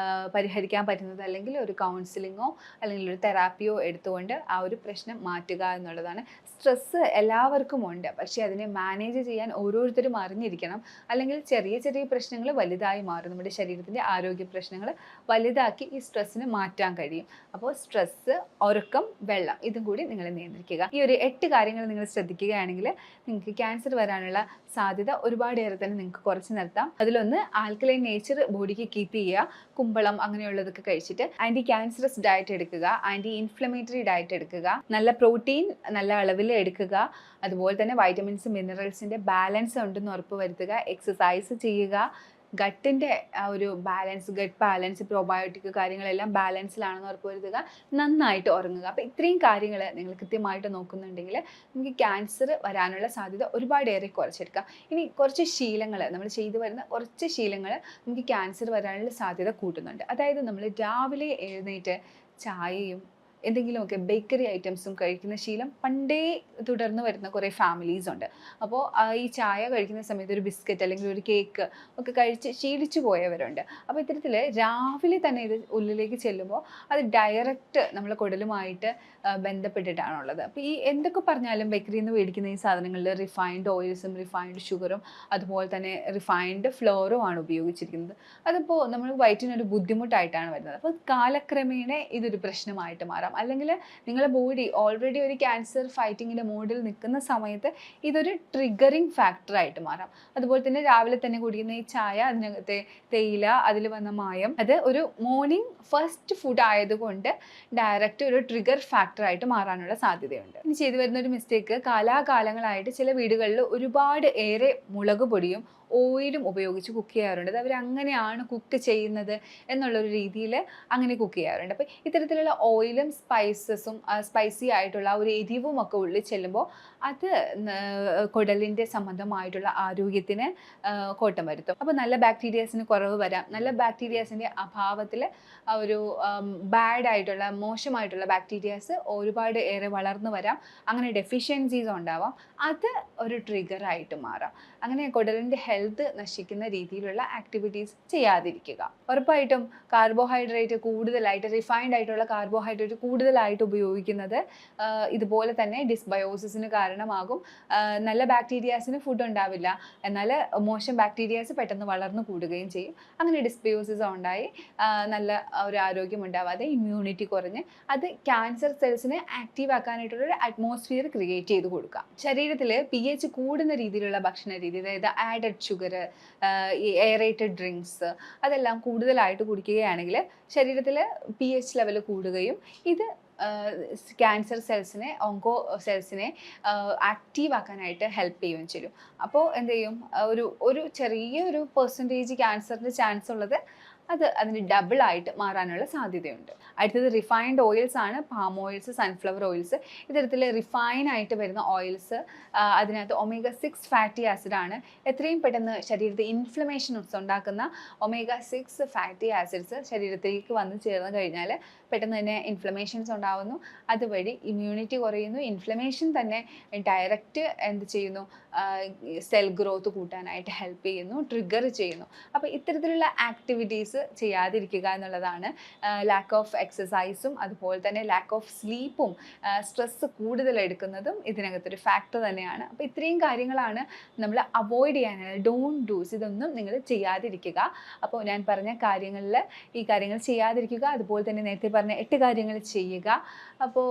പരിഹരിക്കാൻ പറ്റുന്നത് അല്ലെങ്കിൽ ഒരു കൗൺസിലിങ്ങോ അല്ലെങ്കിൽ ഒരു തെറാപ്പിയോ എടുത്തുകൊണ്ട് ആ ഒരു പ്രശ്നം മാറ്റുക എന്നുള്ളതാണ്. സ്ട്രെസ്സ് എല്ലാവർക്കും ഉണ്ട്, പക്ഷേ അതിനെ മാനേജ് ചെയ്യാൻ ഓരോരുത്തരും അറിഞ്ഞിരിക്കണം. അല്ലെങ്കിൽ ചെറിയ ചെറിയ പ്രശ്നങ്ങൾ വലുതായി മാറും. നമ്മുടെ ശരീരത്തിൻ്റെ ആരോഗ്യ പ്രശ്നങ്ങൾ വലുതാക്കി ഈ സ്ട്രെസ്സിന് മാറ്റാൻ കഴിയും. അപ്പോൾ സ്ട്രെസ്സ്, ഉറക്കം, വെള്ളം ഇതും കൂടി നിങ്ങൾ നിയന്ത്രിക്കുക. ഈ ഒരു 8 കാര്യങ്ങൾ നിങ്ങൾ ശ്രദ്ധിക്കുകയാണെങ്കിൽ നിങ്ങൾക്ക് ക്യാൻസർ വരാനുള്ള സാധ്യത ഒരുപാടേറെ തന്നെ നിങ്ങൾക്ക് കുറച്ച് നിർത്താം. അതിലൊന്ന് ആൽക്കലൈൻ നേച്ചർ ബോഡിക്ക് കീപ്പ് ചെയ്യുക. കുമ്പളം അങ്ങനെയുള്ളതൊക്കെ കഴിച്ചിട്ട് ആൻറ്റി ക്യാൻസറസ് ഡയറ്റ് എടുക്കുക, ആൻറ്റി ഇൻഫ്ലമേറ്ററി ഡയറ്റ് എടുക്കുക, നല്ല പ്രോട്ടീൻ നല്ല അളവിൽ എടുക്കുക. അതുപോലെ തന്നെ വൈറ്റമിൻസ്, മിനറൽസിൻ്റെ ബാലൻസ് ഉണ്ടെന്ന് ഉറപ്പ് വരുത്തുക. എക്സസൈസ് ചെയ്യുക. ഗട്ടിൻ്റെ ആ ഒരു ബാലൻസ്, ഗട്ട് ബാലൻസ്, പ്രോബയോട്ടിക് കാര്യങ്ങളെല്ലാം ബാലൻസിലാണെന്ന് ഉറപ്പ് വരുത്തുക. നന്നായിട്ട് ഉറങ്ങുക. അപ്പോൾ ഇത്രയും കാര്യങ്ങൾ നിങ്ങൾ കൃത്യമായിട്ട് നോക്കുന്നുണ്ടെങ്കിൽ നമുക്ക് ക്യാൻസർ വരാനുള്ള സാധ്യത ഒരുപാടേറെ കുറച്ചെടുക്കാം. ഇനി കുറച്ച് ശീലങ്ങൾ, നമ്മൾ ചെയ്തു വരുന്ന കുറച്ച് ശീലങ്ങൾ നമുക്ക് ക്യാൻസർ വരാനുള്ള സാധ്യത കൂട്ടുന്നുണ്ട്. അതായത് നമ്മൾ രാവിലെ എഴുന്നേറ്റ് ചായയും എന്തെങ്കിലുമൊക്കെ ബേക്കറി ഐറ്റംസും കഴിക്കുന്ന ശീലം പണ്ടേ തുടർന്ന് വരുന്ന കുറേ ഫാമിലീസ് ഉണ്ട്. അപ്പോൾ ഈ ചായ കഴിക്കുന്ന സമയത്ത് ഒരു ബിസ്ക്കറ്റ് അല്ലെങ്കിൽ ഒരു കേക്ക് ഒക്കെ കഴിച്ച് ശീലിച്ചു പോയവരുണ്ട്. അപ്പോൾ ഇത്തരത്തിൽ രാവിലെ തന്നെ ഇത് ഉള്ളിലേക്ക് ചെല്ലുമ്പോൾ അത് ഡയറക്റ്റ് നമ്മളെ കുടലുമായിട്ട് ബന്ധപ്പെട്ടിട്ടാണുള്ളത്. അപ്പോൾ ഈ എന്തൊക്കെ പറഞ്ഞാലും ബേക്കറിയിൽ നിന്ന് മേടിക്കുന്ന ഈ സാധനങ്ങളിൽ റിഫൈൻഡ് ഓയിൽസും റിഫൈൻഡ് ഷുഗറും അതുപോലെ തന്നെ റിഫൈൻഡ് ഫ്ലോറും ആണ് ഉപയോഗിച്ചിരിക്കുന്നത്. അതിപ്പോൾ നമ്മൾ വയറ്റിനൊരു ബുദ്ധിമുട്ടായിട്ടാണ് വരുന്നത്. അപ്പോൾ കാലക്രമേണ ഇതൊരു പ്രശ്നമായിട്ട് മാറാം. മാറാം. അല്ലെങ്കിൽ നിങ്ങളുടെ ബോഡി ഓൾറെഡി ഒരു ക്യാൻസർ ഫൈറ്റിങ്ങിൻ്റെ മോഡിൽ നിൽക്കുന്ന സമയത്ത് ഇതൊരു ട്രിഗറിങ് ഫാക്ടറായിട്ട് മാറാം. അതുപോലെ തന്നെ രാവിലെ തന്നെ കുടിക്കുന്ന ഈ ചായ, അതിനകത്തെ തേയില, അതിൽ വന്ന മായം, അത് ഒരു മോർണിംഗ് ഫസ്റ്റ് ഫുഡ് ആയതുകൊണ്ട് ഡയറക്റ്റ് ഒരു ട്രിഗർ ഫാക്ടറായിട്ട് മാറാനുള്ള സാധ്യതയുണ്ട്. ഇനി ചെയ്തു വരുന്ന ഒരു മിസ്റ്റേക്ക്, കാലാകാലങ്ങളായിട്ട് ചില വീടുകളിൽ ഒരുപാട് ഏറെ മുളക് പൊടിയും ഓയിലും ഉപയോഗിച്ച് കുക്ക് ചെയ്യാറുണ്ട്. അത് അവർ അങ്ങനെയാണ് കുക്ക് ചെയ്യുന്നത് എന്നുള്ളൊരു രീതിയിൽ അങ്ങനെ കുക്ക് ചെയ്യാറുണ്ട്. അപ്പോൾ ഇത്തരത്തിലുള്ള ഓയിലും സ്പൈസസും സ്പൈസി ആയിട്ടുള്ള ഒരു എരിവും ഒക്കെ ഉള്ളിൽ ചെല്ലുമ്പോൾ അത് കുടലിൻ്റെ സംബന്ധമായിട്ടുള്ള ആരോഗ്യത്തിന് കോട്ടം വരുത്തും. അപ്പോൾ നല്ല ബാക്ടീരിയാസിന് കുറവ് വരാം. നല്ല ബാക്ടീരിയാസിൻ്റെ അഭാവത്തിൽ ഒരു ബാഡായിട്ടുള്ള മോശമായിട്ടുള്ള ബാക്ടീരിയാസ് ഒരുപാട് ഏറെ വളർന്നു വരാം. അങ്ങനെ ഡെഫിഷ്യൻസീസ് ഉണ്ടാവാം. അത് ഒരു ട്രിഗറായിട്ട് മാറാം. അങ്ങനെ കുടലിൻ്റെ ഹെൽത്ത് നശിക്കുന്ന രീതിയിലുള്ള ആക്ടിവിറ്റീസ് ചെയ്യാതിരിക്കുക. ഉറപ്പായിട്ടും കാർബോഹൈഡ്രേറ്റ് കൂടുതലായിട്ട്, റിഫൈൻഡ് ആയിട്ടുള്ള കാർബോഹൈഡ്രേറ്റ് കൂടുതലായിട്ട് ഉപയോഗിക്കുന്നത് ഇതുപോലെ തന്നെ ഡിസ്ബയോസിസിന് കാരണമാകും. നല്ല ബാക്ടീരിയാസിന് ഫുഡ് ഉണ്ടാവില്ല, എന്നാൽ മോശം ബാക്ടീരിയാസ് പെട്ടെന്ന് വളർന്നു കൂടുകയും ചെയ്യും. അങ്ങനെ ഡിസ്ബയോസിസ് ഉണ്ടായി നല്ല ഒരു ആരോഗ്യം ഉണ്ടാവാതെ ഇമ്മ്യൂണിറ്റി കുറഞ്ഞ് അത് സെൽസിനെ ആക്റ്റീവ് ആക്കാനായിട്ടുള്ളൊരു അറ്റ്മോസ്ഫിയർ ക്രിയേറ്റ് ചെയ്ത് കൊടുക്കാം. ശരീരത്തിൽ pH കൂടുന്ന രീതിയിലുള്ള ഭക്ഷണ രീതി, അതായത് ആഡഡ് ഷുഗർ, ഈ എയറേറ്റഡ് ഡ്രിങ്ക്സ്, അതെല്ലാം കൂടുതലായിട്ട് കുടിക്കുകയാണെങ്കിൽ ശരീരത്തിൽ pH ലെവൽ കൂടുകയും ഇത് ക്യാൻസർ സെൽസിനെ, ഓങ്കോ സെൽസിനെ ആക്റ്റീവ് ആക്കാനായിട്ട് ഹെൽപ്പ് ചെയ്യുകയും ചെയ്യും. അപ്പോൾ എന്ത് ചെയ്യും, ഒരു ചെറിയൊരു പെർസെൻറ്റേജ് ക്യാൻസറിൻ്റെ ചാൻസ് ഉള്ളത് അതിന് ഡബിളായിട്ട് മാറാനുള്ള സാധ്യതയുണ്ട്. അടുത്തത് റിഫൈൻഡ് ഓയിൽസ് ആണ്. Palm oils, sunflower oils. ഇത്തരത്തിൽ റിഫൈൻ ആയിട്ട് വരുന്ന ഓയിൽസ്, അതിനകത്ത് omega-6 ഫാറ്റി ആസിഡാണ്. എത്രയും പെട്ടെന്ന് ശരീരത്തിൽ ഇൻഫ്ലമേഷൻസ് ഉണ്ടാക്കുന്ന omega-6 ഫാറ്റി ആസിഡ്സ് ശരീരത്തിലേക്ക് വന്നു ചേർന്ന് കഴിഞ്ഞാൽ പെട്ടെന്ന് തന്നെ ഇൻഫ്ലമേഷൻസ് ഉണ്ടാകുന്നു. അതുവഴി ഇമ്മ്യൂണിറ്റി കുറയുന്നു. ഇൻഫ്ലമേഷൻ തന്നെ ഡയറക്റ്റ് എന്ത് ചെയ്യുന്നു, സെൽ ഗ്രോത്ത് കൂട്ടാനായിട്ട് ഹെൽപ്പ് ചെയ്യുന്നു, ട്രിഗർ ചെയ്യുന്നു. അപ്പോൾ ഇത്തരത്തിലുള്ള ആക്ടിവിറ്റീസ് ചെയ്യാതിരിക്കുക എന്നുള്ളതാണ്. ലാക്ക് ഓഫ് എക്സസൈസും അതുപോലെ തന്നെ ലാക്ക് ഓഫ് സ്ലീപ്പും സ്ട്രെസ്സ് കൂടുതൽ എടുക്കുന്നതും ഇതിനകത്തൊരു ഫാക്ടർ തന്നെയാണ്. അപ്പോൾ ഇത്രയും കാര്യങ്ങളാണ് നമ്മൾ അവോയ്ഡ് ചെയ്യാനാണ്. ഡോണ്ട് ഡൂസ്, ഇതൊന്നും നിങ്ങൾ ചെയ്യാതിരിക്കുക. അപ്പോൾ ഞാൻ പറഞ്ഞ കാര്യങ്ങളിൽ ഈ കാര്യങ്ങൾ ചെയ്യാതിരിക്കുക. അതുപോലെ തന്നെ നേരത്തെ പറഞ്ഞ 8 കാര്യങ്ങൾ ചെയ്യുക. അപ്പോൾ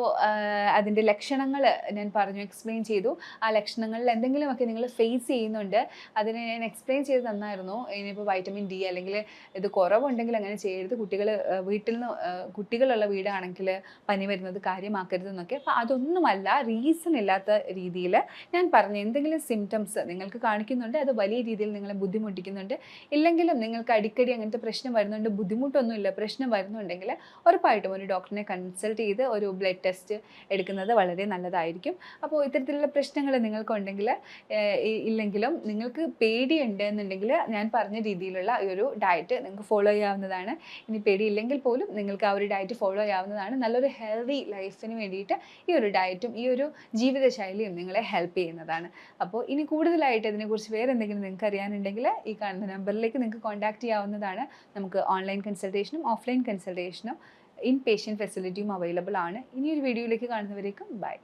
അതിൻ്റെ ലക്ഷണങ്ങൾ ഞാൻ എക്സ്പ്ലെയിൻ ചെയ്തു. ആ ലക്ഷണങ്ങളിൽ എന്തെങ്കിലുമൊക്കെ നിങ്ങൾ ഫേസ് ചെയ്യുന്നുണ്ട്, അതിനെ ഞാൻ എക്സ്പ്ലെയിൻ ചെയ്ത് തന്നായിരുന്നു. ഇനിയിപ്പോൾ വൈറ്റമിൻ ഡി അല്ലെങ്കിൽ ഇത് കുറവുണ്ടെങ്കിൽ അങ്ങനെ ചെയ്യരുത്, കുട്ടികളുള്ള വീടാണെങ്കിൽ പനി വരുന്നത് കാര്യമാക്കരുതെന്നൊക്കെ. അപ്പോൾ അതൊന്നുമല്ല, റീസൺ ഇല്ലാത്ത രീതിയിൽ ഞാൻ പറഞ്ഞ എന്തെങ്കിലും സിംറ്റംസ് നിങ്ങൾക്ക് കാണിക്കുന്നുണ്ട്, അത് വലിയ രീതിയിൽ നിങ്ങളെ ബുദ്ധിമുട്ടിക്കുന്നുണ്ട്, ഇല്ലെങ്കിലും നിങ്ങൾക്ക് അടിക്കടി അങ്ങനത്തെ പ്രശ്നം വരുന്നുണ്ട്, ബുദ്ധിമുട്ടൊന്നുമില്ല, പ്രശ്നം വരുന്നുണ്ടെങ്കിൽ ഉറപ്പായിട്ടും ഒരു ഡോക്ടറിനെ കൺസൾട്ട് ചെയ്ത് ഒരു ബ്ലഡ് ടെസ്റ്റ് എടുക്കുന്നത് വളരെ നല്ലതായിരിക്കും. അപ്പോൾ ഇത്തരത്തിലുള്ള പ്രശ്നങ്ങൾ നിങ്ങൾക്കുണ്ടെങ്കിൽ ഇല്ലെങ്കിലും നിങ്ങൾക്ക് പേടിയുണ്ട് എന്നുണ്ടെങ്കിൽ ഞാൻ പറഞ്ഞ രീതിയിലുള്ള ഈ ഒരു ഡയറ്റ് നിങ്ങൾക്ക് ഫോളോ ചെയ്യാവുന്നതാണ്. ഇനി പേടിയില്ലെങ്കിൽ പോലും നിങ്ങൾക്ക് ആ ഒരു ഡയറ്റ് ഫോളോ ചെയ്യാവുന്നതാണ്. നല്ലൊരു ഹെൽത്തി ലൈഫിന് വേണ്ടിയിട്ട് ഈ ഒരു ഡയറ്റും ഈ ഒരു ജീവിതശൈലിയും നിങ്ങളെ ഹെൽപ്പ് ചെയ്യുന്നതാണ്. അപ്പോൾ ഇനി കൂടുതലായിട്ട് ഇതിനെക്കുറിച്ച് വേറെ എന്തെങ്കിലും നിങ്ങൾക്ക് അറിയാനുണ്ടെങ്കിൽ ഈ കാണുന്ന നമ്പറിലേക്ക് നിങ്ങൾക്ക് കോൺടാക്റ്റ് ചെയ്യാവുന്നതാണ്. നമുക്ക് ഓൺലൈൻ കൺസൾട്ടേഷനും ഓഫ്ലൈൻ കൺസൾട്ടേഷനും ഇൻ പേഷ്യൻ്റ് ഫെസിലിറ്റിയും അവൈലബിൾ ആണ്. ഇനിയൊരു വീഡിയോയിലേക്ക് കാണുന്നവരേക്കും ബൈ.